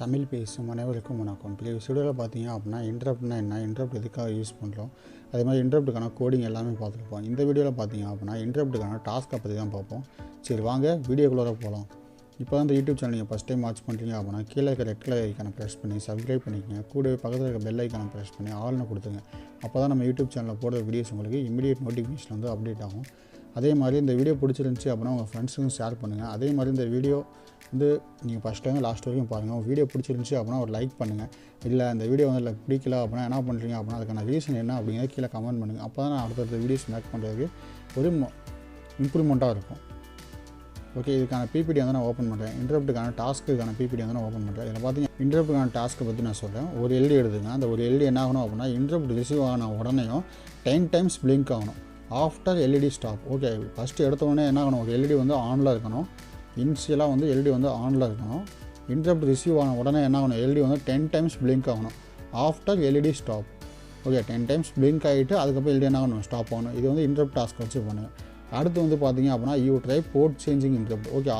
தமிழ் பேசும் அனைவருக்கும் வணக்கம். ப்ரீவியஸ் வீடியோவில் பார்த்தீங்க அப்படின்னா இன்டரப்ட்னா என்ன, இன்டரப்ட் எதுக்காக யூஸ் பண்ணுறோம், அதே மாதிரி இன்டரப்ட்டுக்கான கோடிங் எல்லாமே பார்த்துருப்போம். இந்த வீடியோவில் பார்த்தீங்க அப்படின்னா இன்டரப்ட்டுக்கான டாஸ்க்கை பற்றி தான் பார்ப்போம். சரி வாங்க வீடியோக்குள்ளே போகலாம். இப்போ தான் இந்த யூடியூப் சேனல் நீங்கள் ஃபஸ்ட் டைம் வாட்ச் பண்ணுறீங்க அப்படின்னா கீழே இருக்க ரெட் கலர் ஐக்கானை ப்ரெஸ் பண்ணி சப்ஸ்கிரைப் பண்ணிக்கங்க. கூடவே பக்கத்தில் இருக்க பெல் ஐக்கானை ப்ரெஸ் பண்ணி ஆல்னு கொடுத்துங்க. அப்போ தான் நம்ம யூடியூப் சேனலில் போடுற வீடியோஸ் உங்களுக்கு இமீடியட் நோட்டிஃபிகேஷன் வந்து அப்டேட் ஆகும். அதே மாதிரி இந்த வீடியோ பிடிச்சிருந்துச்சி அப்படின்னா உங்கள் ஃப்ரெண்ட்ஸுக்கும் ஷேர் பண்ணுங்கள். அதே மாதிரி இந்த வீடியோ வந்து நீங்கள் ஃபஸ்ட் டைம் லாஸ்ட் வரைக்கும் பாருங்கள். வீடியோ பிடிச்சிருந்துச்சி அப்படின்னா ஒரு லைக் பண்ணுங்கள். இல்லை இந்த வீடியோ வந்து பிடிக்கல அப்படின்னா என்ன பண்ணுறீங்க அப்படின்னா அதுக்கான ரீசன் என்ன அப்படிங்கிறத கீழே கமெண்ட் பண்ணுங்கள். அப்போ தான் நான் அடுத்தடுத்த வீடியோஸ் மேக் பண்ணுறதுக்கு ஒரு இம்ப்ரூவ்மெண்ட்டாக இருக்கும். ஓகே, இதுக்கான பிபிடி வந்து நான் ஓப்பன் பண்ணுறேன். இன்டரப்ட்டுக்கான டாஸ்க்குக்கான பிபிடி வந்து நான் ஓப்பன் பண்ணுறேன். இதில் பார்த்தீங்கன்னா இன்டரப்ட்டுக்கான டாஸ்க்கை பற்றி நான் சொல்கிறேன். ஒரு எல்டி எடுத்துங்க. அந்த ஒரு எல்டி என்ன ஆகணும் அப்படின்னா இன்டரப்ட் ரிசீவ் ஆன உடனேயும் 10 டைம்ஸ் பிளிங்க் ஆகணும். After LED stop. Okay, first எடுத்தோடனே என்ன ஆகணும், ஒரு எல்இடி வந்து ஆனில் இருக்கணும். இனிஷியலாக வந்து எல்இடி வந்து ஆனில் இருக்கணும். இன்டரப்ட் ரிசீவ் ஆன உடனே என்ன ஆகணும், எல்இடி வந்து 10 டைம்ஸ் பிளிங்க் ஆகணும். After LED stop. Okay, 10 times blink ஆகிட்டு அதுக்கப்புறம் எல்இடி என்ன ஆகணும், ஸ்டாப் ஆகணும். இது வந்து இன்டரப்ட் டாஸ்க் வச்சு பண்ணுங்கள். அடுத்து வந்து பார்த்தீங்க அப்படின்னா you try port changing interrupt. Okay,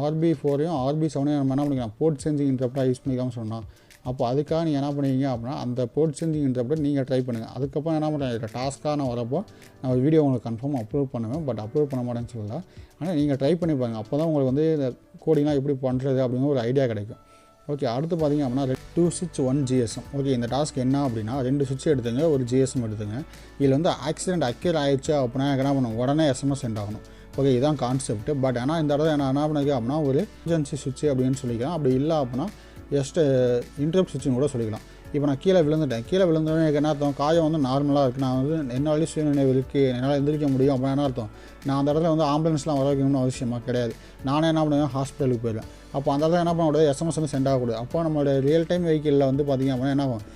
RB4ஐயும் RB7ஐயும் நம்ம என்ன பண்ணிக்கலாம், போர்ட் சேஞ்சிங் இன்டரப்டாக யூஸ் பண்ணிக்காமல் சொன்னால் அப்போ அதுக்காக நீங்கள் என்ன பண்ணுவீங்க அப்படின்னா அந்த போர்ட் சேஞ்சிங் இன்டரப்ட்டை நீங்கள் ட்ரை பண்ணுங்கள். அதுக்கப்புறம் என்ன பண்ணுறேன், இதில் டாஸ்க்காக நான் வரப்போ நான் ஒரு வீடியோ உங்களுக்கு கன்ஃபார்ம் அப்லோட் பண்ணுவேன். பட் அப்லோட் பண்ண மாட்டேன்னு சொல்லல. ஆனால் நீங்கள் ட்ரை பண்ணி பாருங்கள். அப்போ தான் உங்களுக்கு வந்து இந்த கோடிங்லாம் எப்படி பண்ணுறது அப்படிங்கிற ஒரு ஐடியா கிடைக்கும். ஓகே, அடுத்து பார்த்தீங்க அப்படின்னா 2 switch 1 GSM. ஓகே, இந்த டாஸ்க் என்ன அப்படின்னா 2 சுவிட்ச் எடுத்துங்க, ஒரு GSM எடுத்துங்க. இதில் வந்து ஆக்சிடென்ட் அக்யூர் ஆகிடுச்சு அப்படின்னா என்ன பண்ணணும், உடனே SMS சென்ட் ஆகணும். ஓகே, இதுதான் கான்செப்ட். பட் ஆனால் இந்த இடத்துல என்ன பண்ணிக்க அப்படின்னா ஒரு எமர்ஜென்சி சுவிட்ச் அப்படின்னு சொல்லிக்கலாம். அப்படி இல்லை அப்படின்னா ஜஸ்ட் இன்டரப்ட் சுவிட்சுன்னு கூட சொல்லிக்கலாம். இப்போ நான் கீழே விழுந்துட்டேன். கீழே விழுந்தோடனே எனக்கு என்ன அர்த்தம், காயம் வந்து நார்மலாக இருக்குது, நான் வந்து என்னாலே சுயநினைவு இருக்குது, என்னால் எந்திரிக்க முடியும் அப்படின்னா என்ன அர்த்தம், நான் அந்த இடத்துல வந்து ஆம்புலன்ஸ்லாம் வர வைக்கணும்னு அவசியமாக கிடையாது. நானே என்ன பண்ணுவேன், ஹாஸ்பிட்டலுக்கு போயிடுவேன். அப்போ அந்த இடத்துல என்ன பண்ணக்கூடாது, SMS வந்து சென்ட் ஆகக்கூடாது. அப்போ நம்மளோட ரியல் டைம் வெஹிக்கிளில் வந்து பார்த்திங்க அப்படின்னா என்ன ஆகும்,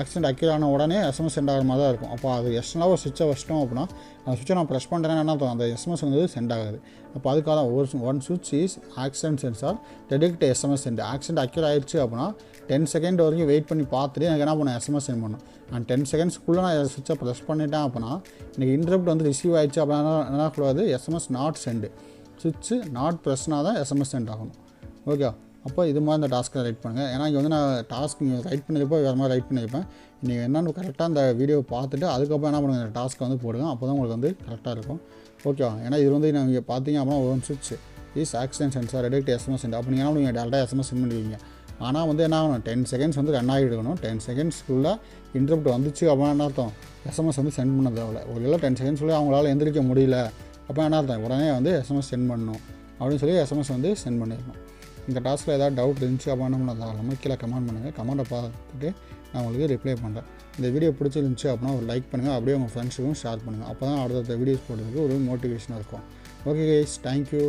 ஆக்சிடென்ட் அக்யூர் ஆன உடனே SMS சென்ட் ஆகிற மாதிரி தான் இருக்கும். அப்போ அது எக்ஸ்ட்ரா ஒரு சுவிட்சை வச்சிட்டோம் அப்படின்னா அந்த சுவிட்சை நான் ப்ரெஸ் பண்ணுறேன்னா என்ன அர்த்தம், அந்த SMS வந்து சென்ட் ஆகாது. அப்போ அதுக்காக தான் ஒன் சுவிட்ச் is accident sensor detect SMS sent. Accident occur ஆகிடுச்சு அப்படின்னா 10 செகண்ட் வரைக்கும் வெயிட் பண்ணி பார்த்துட்டு எனக்கு என்ன பண்ண SMS சென்ட் பண்ணணும். நான் 10 செகண்ட்ஸ்க்குள்ளே நான் சுவிட்சை ப்ரெஸ் பண்ணிட்டேன் அப்படின்னா எனக்கு இன்டரப்ட் வந்து ரிசீவ் ஆகிடுச்சு அப்படின்னா என்ன கூடாது, SMS நாட் சென்ட். சுவிட்சு நாட் ப்ரெஸ்னா தான் SMS சென்ட் ஆகணும். ஓகே, அப்போ இது மாதிரி இந்த டாஸ்க்கை ரைட் பண்ணுங்கள். ஏன்னா இங்கே வந்து நான் டாஸ்க் நீங்கள் ரைட் பண்ணியிருப்போம், வேறு மாதிரி ரைட் பண்ணியிருப்பேன். நீங்கள் என்னென்னு கரெக்டாக அந்த வீடியோ பார்த்துட்டு அதுக்கப்புறம் என்ன பண்ணுங்கள், இந்த டாஸ்க்கை வந்து போடுங்க. அப்போ தான் உங்களுக்கு வந்து கரெக்டாக இருக்கும். ஓகேவா, ஏன்னா இது வந்து நீங்கள் பார்த்தீங்க அப்படின்னா ஒரு சுவிட்ச் is accident sensor detect SMS sent. அப்போ நீங்கள் என்ன பண்ணுவீங்க, டேரெக்டாக SMS சென்ட் பண்ணுவீங்க. ஆனால் வந்து என்ன ஆகணும், 10 செகண்ட்ஸ் வந்து ரன் ஆகிட்டு இருக்கணும். 10 செகண்ட்ஸ்க்குள்ளே இன்டரப்ட் வந்துச்சு அப்படின்னா என்ன அர்த்தம், SMS வந்து சென்ட் பண்ண தேவையில்ல. ஒரு 10 செகண்ட்ஸ்க்குள்ளே அவங்களால எந்திரிக்க முடியல அப்போ என்ன அர்த்தம், உடனே வந்து SMS சென்ட் பண்ணணும் அப்படின்னு சொல்லி SMS வந்து சென்ட் பண்ணிடணும். இந்த டாஸ்க்கில் ஏதாவது டவுட் இருந்துச்சு அப்படின்னா நம்ம தாராளமாக கீழே கமெண்ட் பண்ணுங்கள். கமெண்ட்டை பார்த்துட்டு நான் உங்களுக்கு ரிப்ளை பண்ணுறேன். இந்த வீடியோ பிடிச்சிருந்துச்சி அப்படின்னா ஒரு லைக் பண்ணுங்கள், அப்படியே உங்கள் ஃப்ரெண்ட்ஸுக்கும் ஷேர் பண்ணுங்கள். அப்போ தான் அடுத்த வீடியோஸ் போடுறதுக்கு ஒரு மோட்டிவேஷனாக இருக்கும். Okay guys, thank you.